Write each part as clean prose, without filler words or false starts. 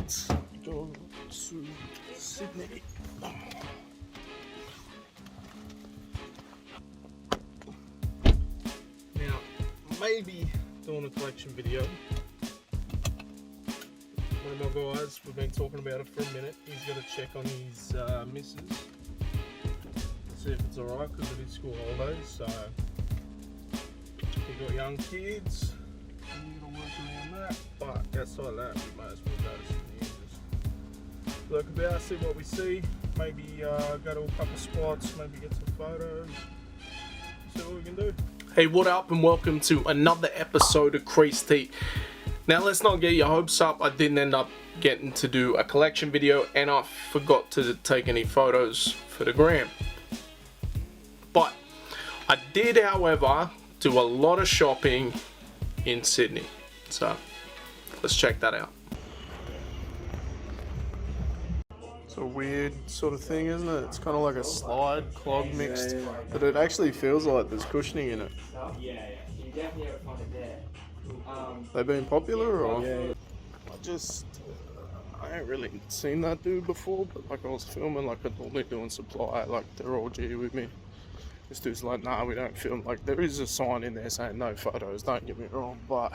let's go to Sydney. Now, maybe doing a collection video. One of my guys, we've been talking about it for a minute. He's got to check on his missus, see if it's alright, because it is school holidays. So, if you've got young kids, you got to work around that. But outside of that, we might as well go to Sydney and just look about, see what we see. Maybe go to a couple spots, maybe get some photos, see what we can do. Hey, what up, and welcome to another episode of Creased. Now, let's not get your hopes up. I didn't end up getting to do a collection video, and I forgot to take any photos for the gram. But I did, however, do a lot of shopping in Sydney. So let's check that out. It's a weird sort of thing, isn't it? It's kind of like a slide clog mixed, but it actually feels like there's cushioning in it. Yeah. You definitely have fun there. They've been popular, or? Yeah. I ain't really seen that dude before, but like I was filming, like I'd normally doing supply, like they're all G with me. This dude's like, nah, we don't film. Like, there is a sign in there saying no photos, don't get me wrong, but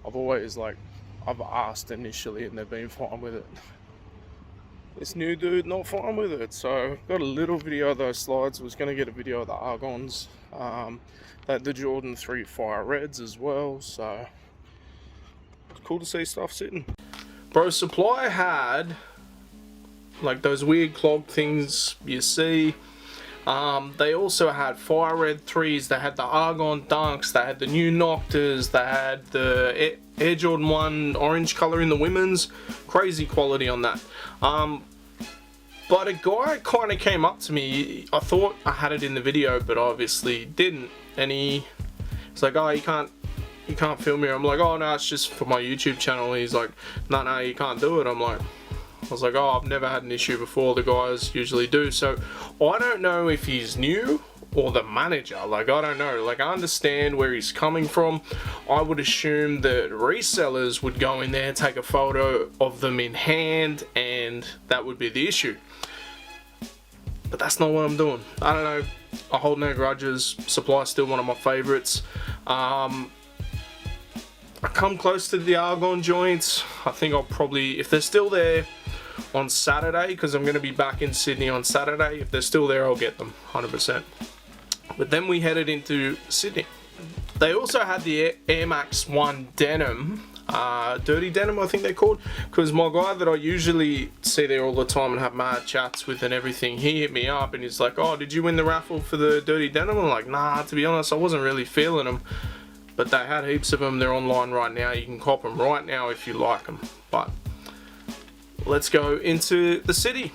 I've always, like, I've asked initially and they've been fine with it. This new dude, not fine with it. So, got a little video of those slides. Was going to get a video of the Argons. The Jordan 3 Fire Reds as well. So, it's cool to see stuff sitting. Bro, Supply had, like, those weird clog things you see. They also had Fire Red 3's, they had the Argon Dunks, they had the new Noctas, they had the Air Jordan 1 orange color in the women's. Crazy quality on that. But a guy kind of came up to me. I thought I had it in the video, but obviously didn't. And he's like, oh, you can't film here. I'm like, oh no, it's just for my YouTube channel. And he's like, no, you can't do it. I was like, oh, I've never had an issue before. The guys usually do. So I don't know if he's new or the manager. Like, I don't know. Like, I understand where he's coming from. I would assume that resellers would go in there, take a photo of them in hand, and that would be the issue. But that's not what I'm doing. I don't know. I hold no grudges. Supply's still one of my favorites. I come close to the Argon joints. I think I'll probably, if they're still there on Saturday, because I'm going to be back in Sydney on Saturday, if they're still there, I'll get them 100%. But then we headed into Sydney. They also had the Air Max 1 denim, dirty denim I think they're called, because my guy that I usually see there all the time and have mad chats with and everything, he hit me up and he's like, oh, did you win the raffle for the dirty denim? I'm like, nah, to be honest, I wasn't really feeling them. But they had heaps of them. They're online right now. You can cop them right now if you like them. But let's go into the city.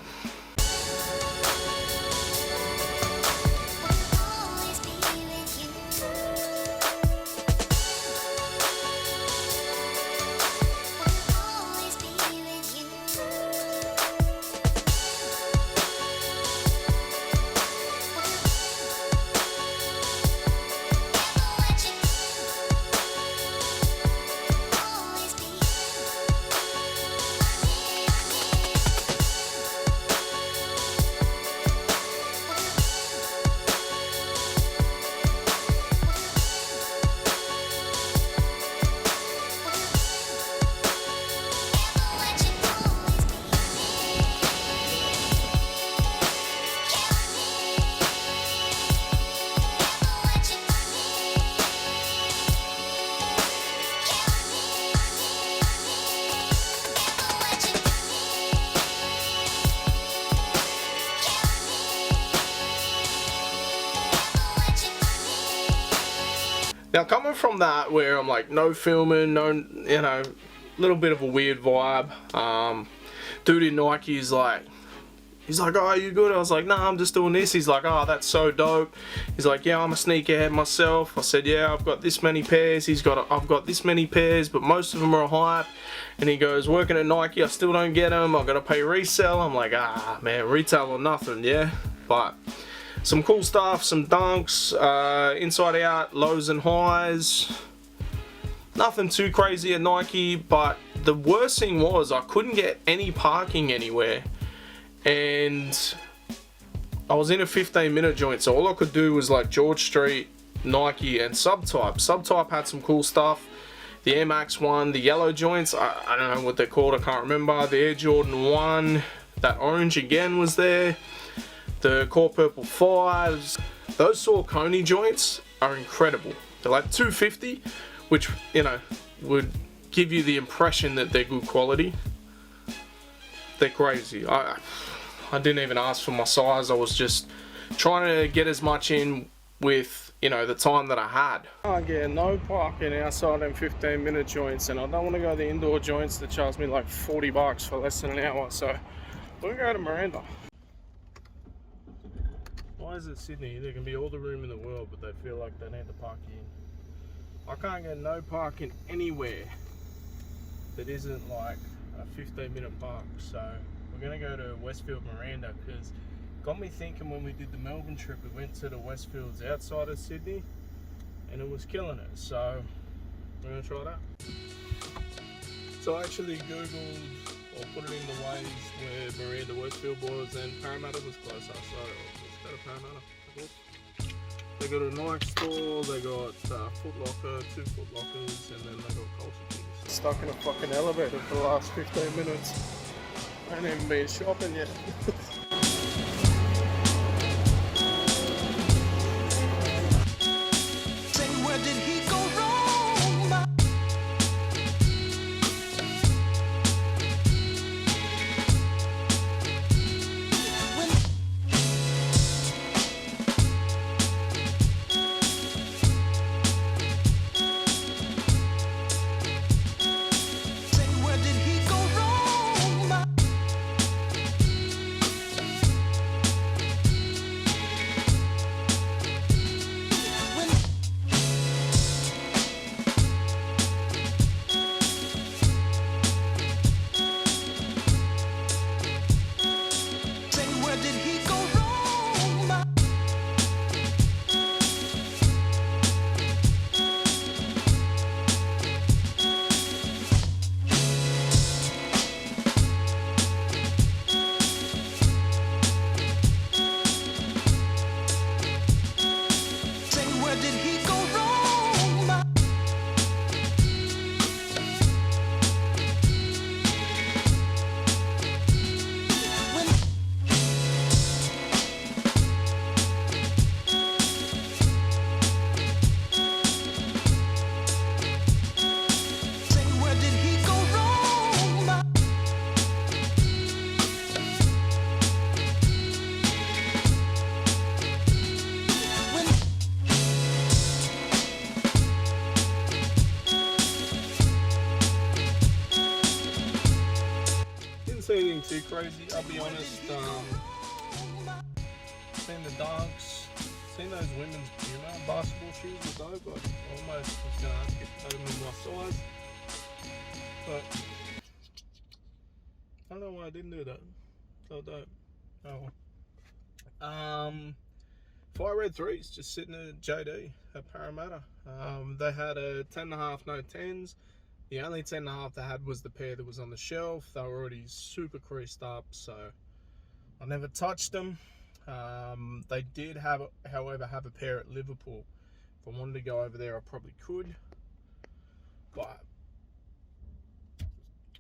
Now, coming from that, where I'm like, no filming, no, you know, little bit of a weird vibe. Dude in Nike is like, he's like, oh, you good? I was like, nah, I'm just doing this. He's like, oh, that's so dope. He's like, yeah, I'm a sneakerhead myself. I said, yeah, I've got this many pairs. I've got this many pairs, but most of them are hype. And he goes, working at Nike, I still don't get them. I've got to pay resell. I'm like, ah, man, retail or nothing, yeah. But some cool stuff, some dunks, inside out, lows and highs. Nothing too crazy at Nike, but the worst thing was I couldn't get any parking anywhere, and I was in a 15-minute joint, so all I could do was like George Street, Nike, and Subtype. Subtype had some cool stuff. The Air Max 1, the yellow joints, I don't know what they're called, I can't remember. The Air Jordan 1, that orange again was there. The Core Purple 5s. Those Saucony joints are incredible. They're like $250, which, you know, would give you the impression that they're good quality. They're crazy. I didn't even ask for my size. I was just trying to get as much in with, you know, the time that I had. I get no parking outside them 15-minute joints, and I don't want to go to the indoor joints that charge me like $40 for less than an hour, so we'll go to Miranda. Why is it Sydney? There can be all the room in the world, but they feel like they need to park you in. I can't get no parking anywhere that isn't like a 15-minute park, so we're gonna go to Westfield Miranda, because got me thinking when we did the Melbourne trip, we went to the Westfields outside of Sydney and it was killing it, so we're gonna try that. So I actually googled or put it in the ways where Miranda Westfield was, and Parramatta was closer, so let's go to Parramatta, I guess. They got a Nike store, they got Foot Locker, 2 Foot Lockers, and then they got Culture Kings. Stuck in a fucking elevator for the last 15 minutes. I ain't even been shopping yet. Say, where did he go wrong? Say, where did he go wrong? Say, where did he go wrong? Say, where did he go wrong? Say, where did he go wrong? Didn't see anything too crazy, I'll be honest. Seen the dunks, seen those women's Fume basketball shoes with those, but I almost was going to ask if they were my size. But I don't know why I didn't do that. So dope. Oh well. Fire Red 3's just sitting at JD at Parramatta. They had a 10.5 no 10s. The only 10.5 they had was the pair that was on the shelf. They were already super creased up, so I never touched them. They did have, however, have a pair at Liverpool. If I wanted to go over there, I probably could, but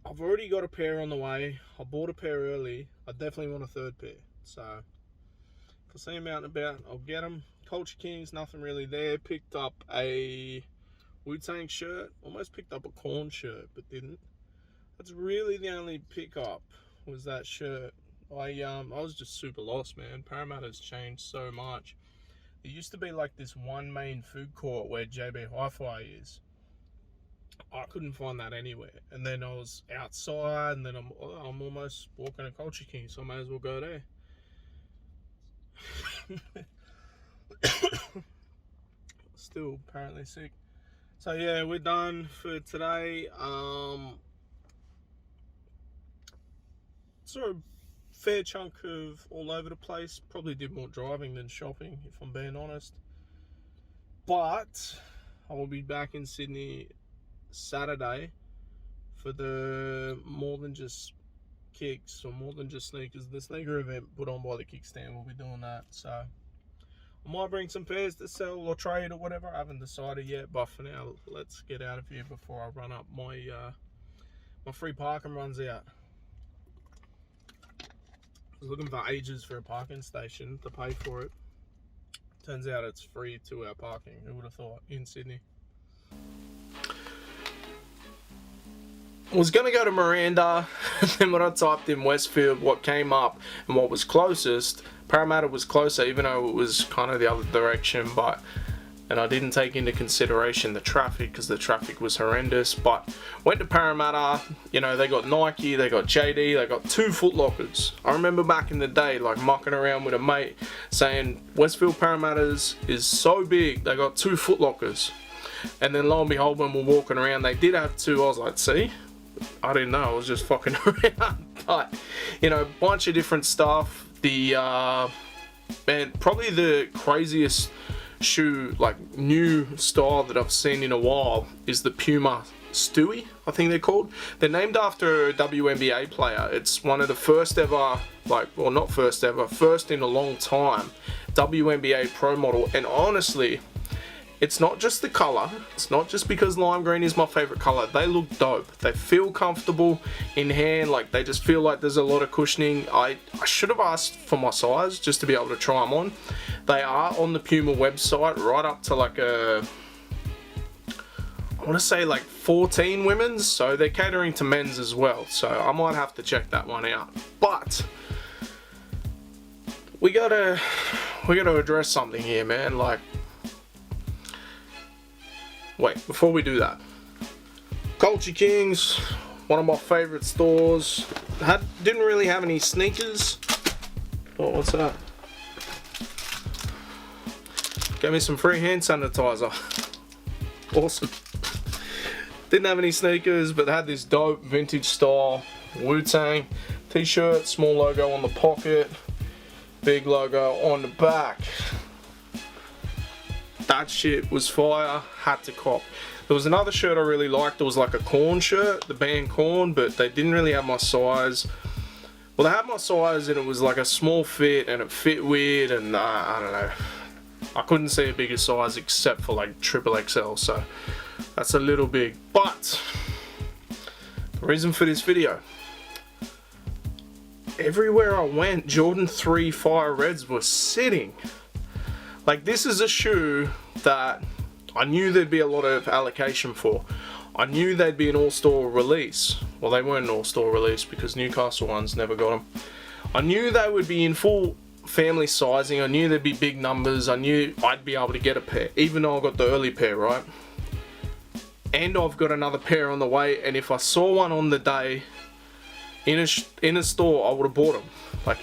I've already got a pair on the way. I bought a pair early. I definitely want a third pair, so if I see them out and about, I'll get them. Culture Kings, nothing really there. Picked up a Wu-Tang shirt. Almost picked up a Corn shirt, but didn't. That's really the only pickup, was that shirt. I was just super lost, man. Parramatta's changed so much. It used to be like this one main food court where JB Hi-Fi is. I couldn't find that anywhere. And then I was outside, and then I'm almost walking to Culture King, so I may as well go there. Still apparently sick. So yeah, we're done for today. Saw a fair chunk of all over the place. Probably did more driving than shopping, if I'm being honest. But I will be back in Sydney Saturday for the More Than Just Kicks or More Than Just Sneakers, the sneaker event put on by the Kickstand. We'll be doing that, so I might bring some pairs to sell or trade or whatever. I haven't decided yet, but for now, let's get out of here before I run up my my free parking runs out. I was looking for ages for a parking station to pay for it. Turns out it's free 2-hour parking. Who would have thought, in Sydney? I was going to go to Miranda, and then when I typed in Westfield, what came up and what was closest, Parramatta was closer, even though it was kind of the other direction, and I didn't take into consideration the traffic because the traffic was horrendous. But went to Parramatta, you know, they got Nike, they got JD, they got 2 Foot Lockers. I remember back in the day, like mucking around with a mate saying Westfield Parramatta's is so big, they got 2 Foot Lockers. And then lo and behold, when we're walking around, they did have 2. I was like, see? I didn't know, I was just fucking around. But, you know, a bunch of different stuff. The, man, probably the craziest shoe, like new style that I've seen in a while is the Puma Stewie, I think they're called. They're named after a WNBA player. It's one of the first ever, like, well, not first ever, first in a long time WNBA pro model. And honestly, it's not just the color, it's not just because lime green is my favorite color. They look dope, they feel comfortable in hand, like they just feel like there's a lot of cushioning. I should have asked for my size just to be able to try them on. They are on the Puma website right up to like I want to say like 14 women's, so they're catering to men's as well, so I might have to check that one out. But we gotta address something here, man. Like, wait, before we do that, Culture Kings, one of my favorite stores, didn't really have any sneakers. Oh, what's that? Gave me some free hand sanitizer. Awesome. Didn't have any sneakers, but they had this dope vintage style Wu-Tang t-shirt, small logo on the pocket, big logo on the back. That shit was fire, had to cop. There was another shirt I really liked. It was like a Korn shirt, the band Korn, but they didn't really have my size. Well, they had my size and it was like a small fit and it fit weird, and I don't know. I couldn't see a bigger size except for like XXL, so that's a little big. But the reason for this video, everywhere I went, Jordan 3 Fire Reds were sitting. Like, this is a shoe that I knew there'd be a lot of allocation for. I knew they'd be an all-store release. Well, they weren't an all-store release because Newcastle ones never got them. I knew they would be in full family sizing. I knew there'd be big numbers. I knew I'd be able to get a pair, even though I got the early pair, right? And I've got another pair on the way, and if I saw one on the day in a store, I would have bought them. Like,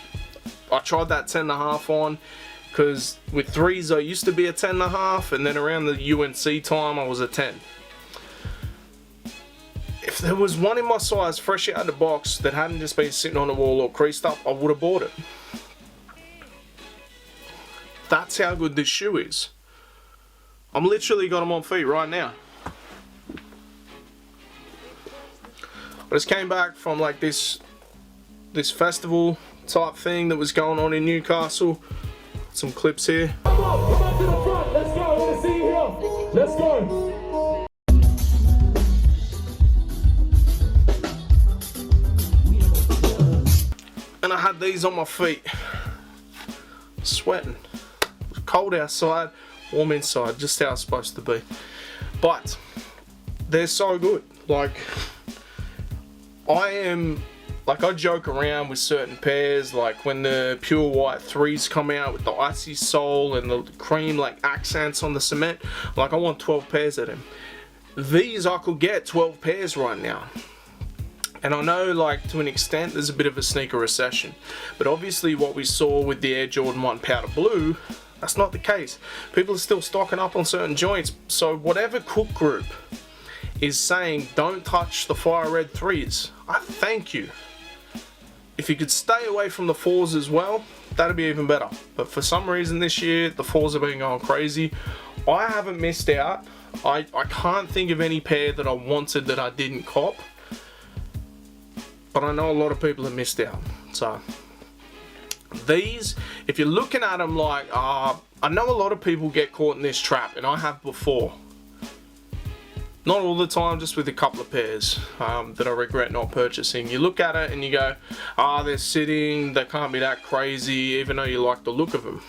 I tried that 10.5 on, because with 3's I used to be a 10.5, and then around the UNC time I was a 10. If there was one in my size fresh out of the box that hadn't just been sitting on the wall or creased up, I would have bought it. That's how good this shoe is. I'm literally got them on feet right now. I just came back from like this festival type thing that was going on in Newcastle. Some clips here. Come on to the front. Let's go. I want to see you here. Let's go. And I had these on my feet. Sweating. It was cold outside, warm inside, just how it's supposed to be. But they're so good. Like, I joke around with certain pairs, like when the pure white 3's come out with the icy sole and the cream like accents on the cement, like I want 12 pairs of them. These I could get 12 pairs right now. And I know, like, to an extent there's a bit of a sneaker recession, but obviously what we saw with the Air Jordan 1 powder blue, that's not the case. People are still stocking up on certain joints. So whatever Cook Group is saying, don't touch the fire red 3's, I thank you. If you could stay away from the 4's as well, that'd be even better. But for some reason this year, the 4's have been going crazy. I haven't missed out. I can't think of any pair that I wanted that I didn't cop. but I know a lot of people have missed out. So these, if you're looking at them like, I know a lot of people get caught in this trap, and I have before. Not all the time, just with a couple of pairs that I regret not purchasing. You look at it and you go, they're sitting, they can't be that crazy, even though you like the look of them.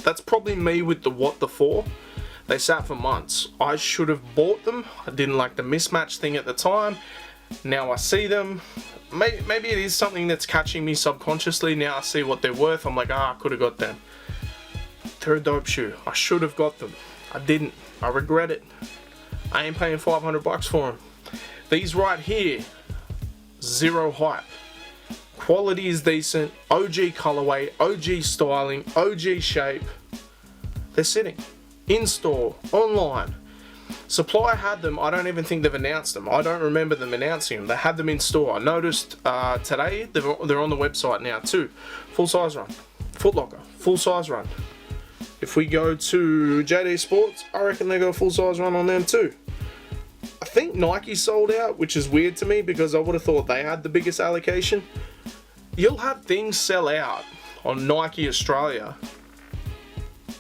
That's probably me with the What the 4. They sat for months. I should have bought them. I didn't like the mismatch thing at the time. Now I see them. Maybe it is something that's catching me subconsciously. Now I see what they're worth. I'm like, I could have got them. They're a dope shoe. I should have got them. I didn't. I regret it. I ain't paying $500 for them. These right here, zero hype. Quality is decent. OG colorway, OG styling, OG shape. They're sitting in store, online. Supply had them. I don't even think they've announced them. I don't remember them announcing them. They had them in store. I noticed today they're on the website now too. Full size run. Foot Locker. Full size run. If we go to JD Sports, I reckon they got a full size run on them too. I think Nike sold out, which is weird to me because I would have thought they had the biggest allocation. You'll have things sell out on Nike Australia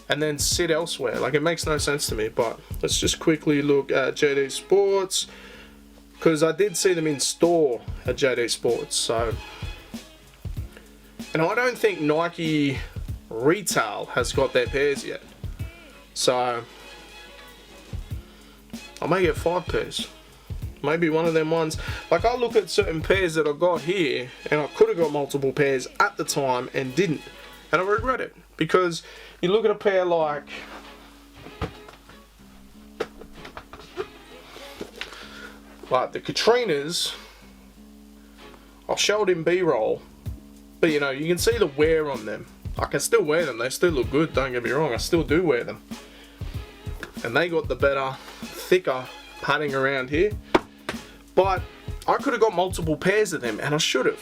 and then sit elsewhere. Like, it makes no sense to me. But let's just quickly look at JD Sports, because I did see them in store at JD Sports. So, and I don't think Nike retail has got their pairs yet, so I may get 5 pairs. Maybe one of them ones. Like, I look at certain pairs that I got here, and I could have got multiple pairs at the time and didn't, and I regret it. Because you look at a pair like the Katrinas. I'll show it in B-roll, but you know, you can see the wear on them. I can still wear them, they still look good, don't get me wrong, I still do wear them. And they got the better, thicker padding around here. But I could have got multiple pairs of them, and I should have.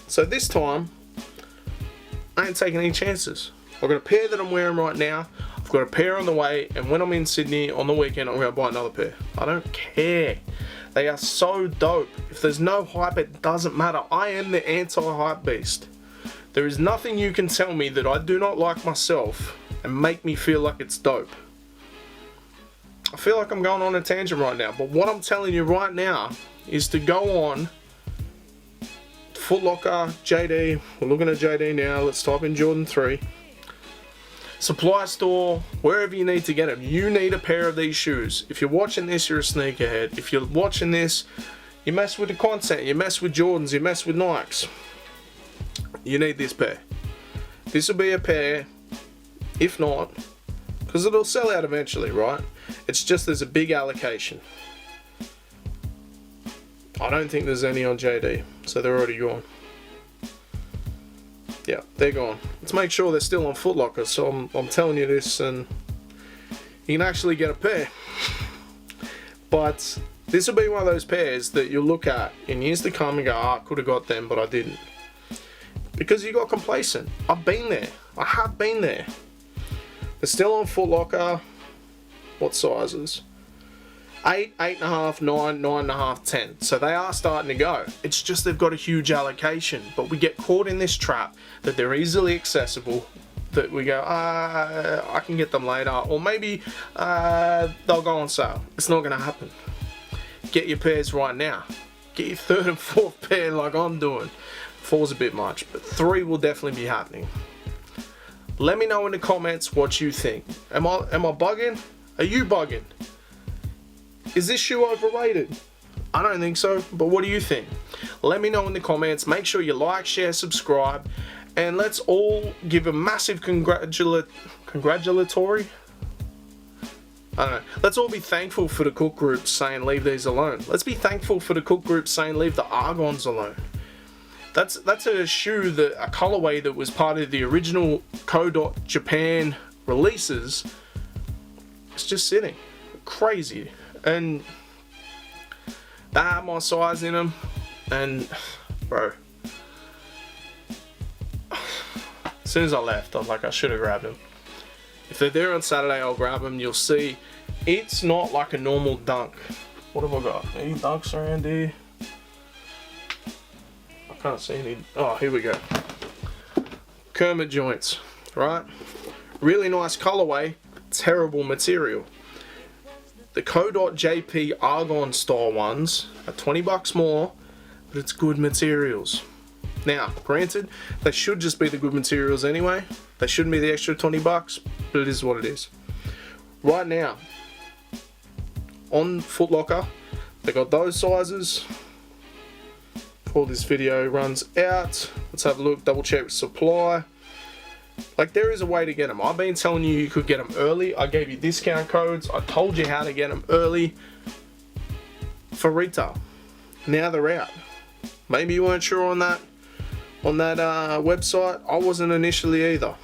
So this time, I ain't taking any chances. I've got a pair that I'm wearing right now, I've got a pair on the way, and when I'm in Sydney on the weekend, I'm going to buy another pair. I don't care. They are so dope. If there's no hype, it doesn't matter. I am the anti-hype beast. There is nothing you can tell me that I do not like myself and make me feel like it's dope. I feel like I'm going on a tangent right now, but what I'm telling you right now is to go on Foot Locker, JD. We're looking at JD now. Let's type in Jordan 3. Supply store, wherever you need to get them. You need a pair of these shoes. If you're watching this, you're a sneakerhead. If you're watching this, you mess with the content, you mess with Jordans, you mess with Nikes. You need this pair. This will be a pair, if not, because it'll sell out eventually, right? It's just there's a big allocation. I don't think there's any on JD, so they're already gone. Yeah, they're gone. Let's make sure they're still on Foot Locker, so I'm telling you this, and you can actually get a pair. But this will be one of those pairs that you'll look at in years to come and go, I could have got them, but I didn't. Because you got complacent. I've been there. I have been there. They're still on Foot Locker. What sizes? 8, 8.5, 9, 9.5, 10. So they are starting to go. It's just they've got a huge allocation. But we get caught in this trap that they're easily accessible. That we go, I can get them later. Or maybe they'll go on sale. It's not going to happen. Get your pairs right now. Get your 3rd and 4th pair like I'm doing. 4's a bit much, but 3 will definitely be happening. Let me know in the comments what you think. Am I bugging? Are you bugging? Is this shoe overrated? I don't think so, but what do you think? Let me know in the comments. Make sure you like, share, subscribe, and let's all give a massive congratulatory. I don't know. Let's all be thankful for the Cook Group saying leave these alone. Let's be thankful for the Cook Group saying leave the Argons alone. That's a shoe, a colorway that was part of the original Co.Japan releases. It's just sitting. Crazy. And they had my size in them. And, bro. As soon as I left, I was like, I should have grabbed them. If they're there on Saturday, I'll grab them. You'll see, it's not like a normal dunk. What have I got? Any dunks around here? can't see any. Oh, here we go. Kermit joints, right? Really nice colorway, terrible material. The Co.JP Argon style ones are 20 bucks more, but it's good materials. Now, granted, they should just be the good materials anyway. They shouldn't be the extra 20 bucks, but it is what it is. Right now, on Foot Locker, they got those sizes. Before this video runs out, let's have a look, double check supply. Like, there is a way to get them. I've been telling you you could get them early. I gave you discount codes. I told you how to get them early for retail. Now they're out. Maybe you weren't sure on that website. I wasn't initially either.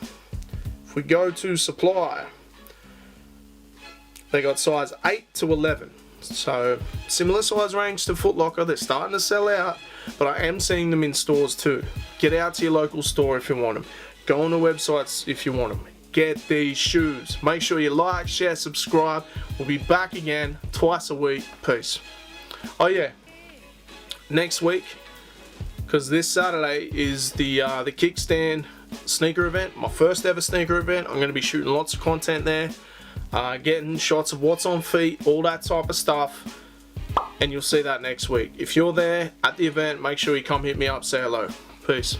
If we go to supply, they got size 8 to 11. So similar size range to Foot Locker. They're starting to sell out, but I am seeing them in stores too. Get out to your local store if you want them. Go on the websites if you want them. Get these shoes. Make sure you like, share, subscribe. We'll be back again twice a week. Peace. Oh yeah, next week, because this Saturday is the kickstand sneaker event, my first ever sneaker event. I'm going to be shooting lots of content there, getting shots of what's on feet, all that type of stuff, and you'll see that next week. If you're there at the event, make sure you come hit me up, say hello. Peace.